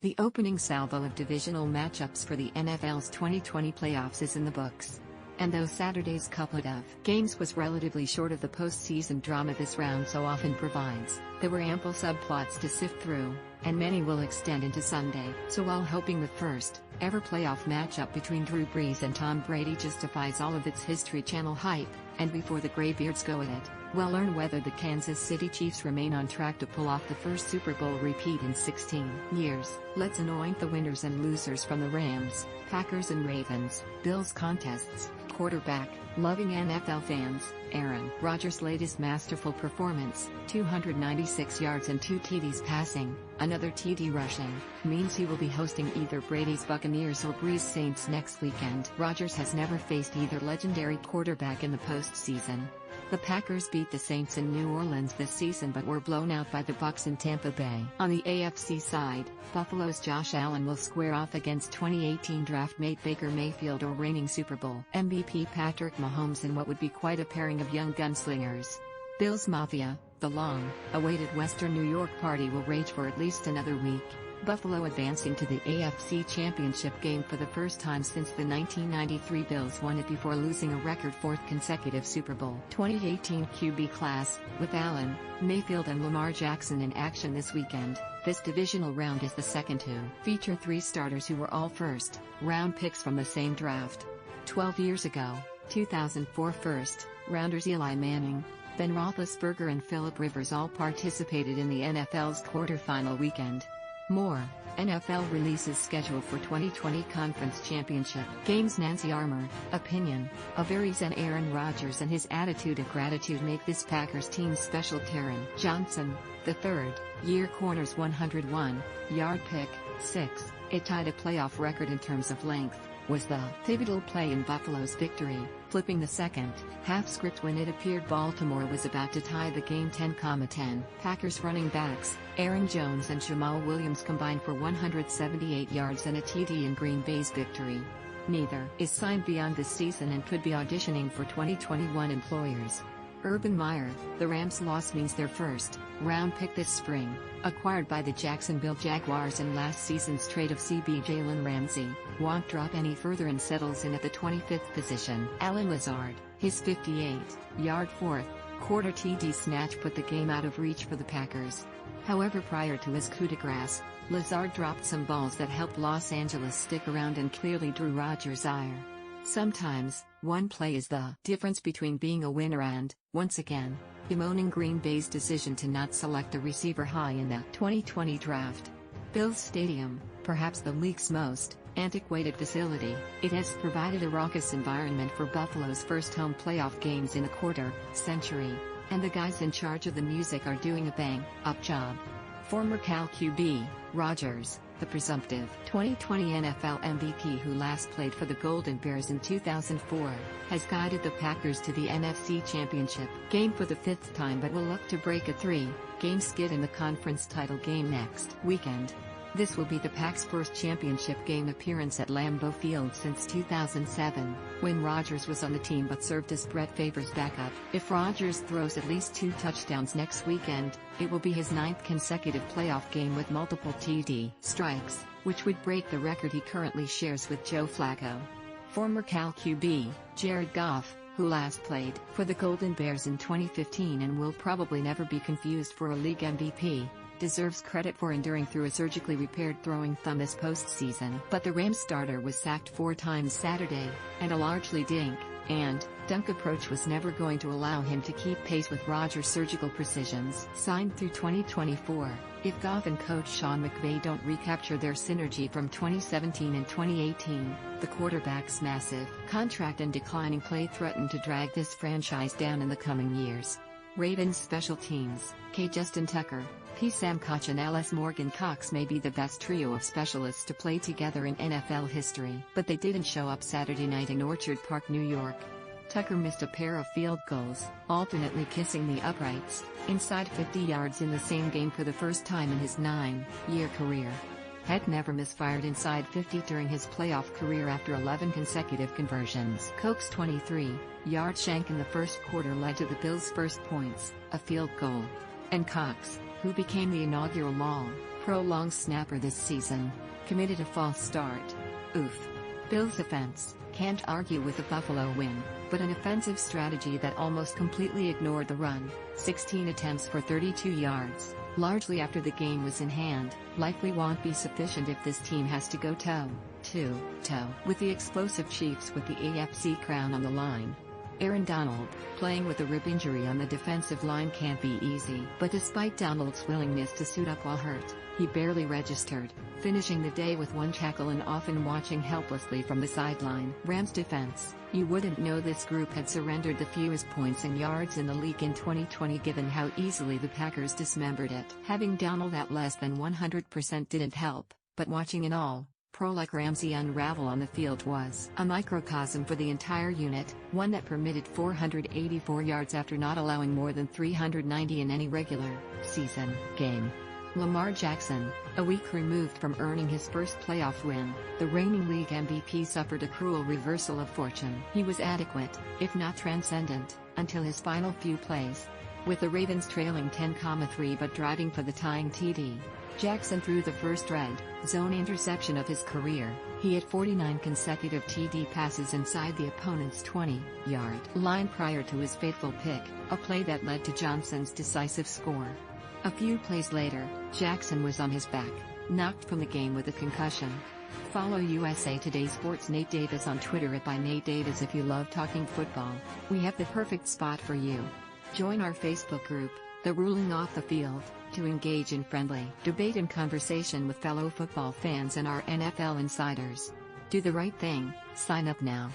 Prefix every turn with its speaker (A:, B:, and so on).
A: The opening salvo of divisional matchups for the NFL's 2020 playoffs is in the books. And though Saturday's couplet of games was relatively short of the postseason drama this round so often provides, there were ample subplots to sift through, and many will extend into Sunday. So while hoping the first ever playoff matchup between Drew Brees and Tom Brady justifies all of its History Channel hype, and before the Graybeards go at it, we'll learn whether the Kansas City Chiefs remain on track to pull off the first Super Bowl repeat in 16 years. Let's anoint the winners and losers from the Rams, Packers and Ravens, Bills contests. Quarterback, loving NFL fans, Aaron Rodgers' latest masterful performance, 296 yards and 2 TDs passing, another TD rushing, means he will be hosting either Brady's Buccaneers or Brees' Saints next weekend. Rodgers has never faced either legendary quarterback in the postseason. The Packers beat the Saints in New Orleans this season but were blown out by the Bucs in Tampa Bay. On the AFC side, Buffalo's Josh Allen will square off against 2018 draft mate Baker Mayfield or reigning Super Bowl MVP Patrick Mahomes in what would be quite a pairing of young gunslingers. Bills Mafia, the long-awaited Western New York party will rage for at least another week. Buffalo advancing to the AFC Championship game for the first time since the 1993 Bills won it before losing a record fourth consecutive Super Bowl. 2018 QB class, with Allen, Mayfield and Lamar Jackson in action this weekend. This divisional round is the second to feature 3 starters who were all first-round picks from the same draft. 12 years ago, 2004 first-rounders Eli Manning, Ben Roethlisberger and Philip Rivers all participated in the NFL's quarterfinal weekend. More NFL releases scheduled for 2020 Conference Championship games. Nancy Armour, opinion, of Aries and Aaron Rodgers and his attitude of gratitude make this Packers team special. Taron Johnson, the third-year corner's 101-yard pick, 6, it tied a playoff record in terms of length, was the pivotal play in Buffalo's victory, flipping the second-half script when it appeared Baltimore was about to tie the game 10-10. Packers running backs, Aaron Jones and Jamal Williams combined for 178 yards and a TD in Green Bay's victory. Neither is signed beyond this season and could be auditioning for 2021 employers. Urban Meyer, the Rams' loss means their first-round pick this spring, acquired by the Jacksonville Jaguars in last season's trade of CB Jalen Ramsey, won't drop any further and settles in at the 25th position. Allen Lazard, his 58-yard fourth-quarter TD snatch put the game out of reach for the Packers. However, prior to his coup de grace, Lazard dropped some balls that helped Los Angeles stick around and clearly drew Rodgers' ire. Sometimes, one play is the difference between being a winner and, once again, bemoaning Green Bay's decision to not select a receiver high in the 2020 draft. Bills Stadium, perhaps the league's most antiquated facility, it has provided a raucous environment for Buffalo's first home playoff games in a quarter-century, and the guys in charge of the music are doing a bang-up job. Former Cal QB, Rodgers, the presumptive 2020 NFL MVP who last played for the Golden Bears in 2004, has guided the Packers to the NFC Championship game for the 5th time but will look to break a 3-game skid in the conference title game next weekend. This will be the Pack's first championship game appearance at Lambeau Field since 2007, when Rodgers was on the team but served as Brett Favre's backup. If Rodgers throws at least 2 touchdowns next weekend, it will be his 9th consecutive playoff game with multiple TD strikes, which would break the record he currently shares with Joe Flacco. Former Cal QB, Jared Goff, who last played for the Golden Bears in 2015 and will probably never be confused for a league MVP, deserves credit for enduring through a surgically repaired throwing thumb this postseason. But the Rams starter was sacked 4 times Saturday, and a largely dink-and-dunk approach was never going to allow him to keep pace with Rodgers' surgical precisions. Signed through 2024, if Goff and coach Sean McVay don't recapture their synergy from 2017 and 2018, the quarterback's massive contract and declining play threaten to drag this franchise down in the coming years. Ravens special teams, K. Justin Tucker, P. Sam Koch and L.S. Morgan Cox may be the best trio of specialists to play together in NFL history, but they didn't show up Saturday night in Orchard Park, New York. Tucker missed a pair of field goals, alternately kissing the uprights, inside 50 yards in the same game for the first time in his 9-year career. Heck never misfired inside 50 during his playoff career after 11 consecutive conversions. Koch's 23-yard shank in the first quarter led to the Bills' first points, a field goal. And Cox, who became the inaugural Pro long snapper this season. Committed a false start. Oof. Bills offense, can't argue with the Buffalo win, but an offensive strategy that almost completely ignored the run. 16 attempts for 32 yards, largely after the game was in hand, likely won't be sufficient if this team has to go toe-to-toe with the explosive Chiefs with the AFC crown on the line. Aaron Donald, playing with a rib injury on the defensive line can't be easy, but despite Donald's willingness to suit up while hurt, he barely registered, finishing the day with 1 tackle and often watching helplessly from the sideline. Rams defense, you wouldn't know this group had surrendered the fewest points and yards in the league in 2020 given how easily the Packers dismembered it. Having Donald at less than 100% didn't help, but watching an all-pro like Ramsey unravel on the field was a microcosm for the entire unit, one that permitted 484 yards after not allowing more than 390 in any regular season game. Lamar Jackson, a week removed from earning his first playoff win, the reigning league MVP suffered a cruel reversal of fortune. He was adequate, if not transcendent, until his final few plays. With the Ravens trailing 10-3 but driving for the tying TD, Jackson threw the first red zone interception of his career. He had 49 consecutive TD passes inside the opponent's 20-yard line prior to his fateful pick, a play that led to Johnson's decisive score. A few plays later, Jackson was on his back, knocked from the game with a concussion. Follow USA Today Sports' Nate Davis on Twitter @NateDavis if you love talking football. We have the perfect spot for you. Join our Facebook group, The Ruling Off the Field, to engage in friendly debate and conversation with fellow football fans and our NFL insiders. Do the right thing, sign up now.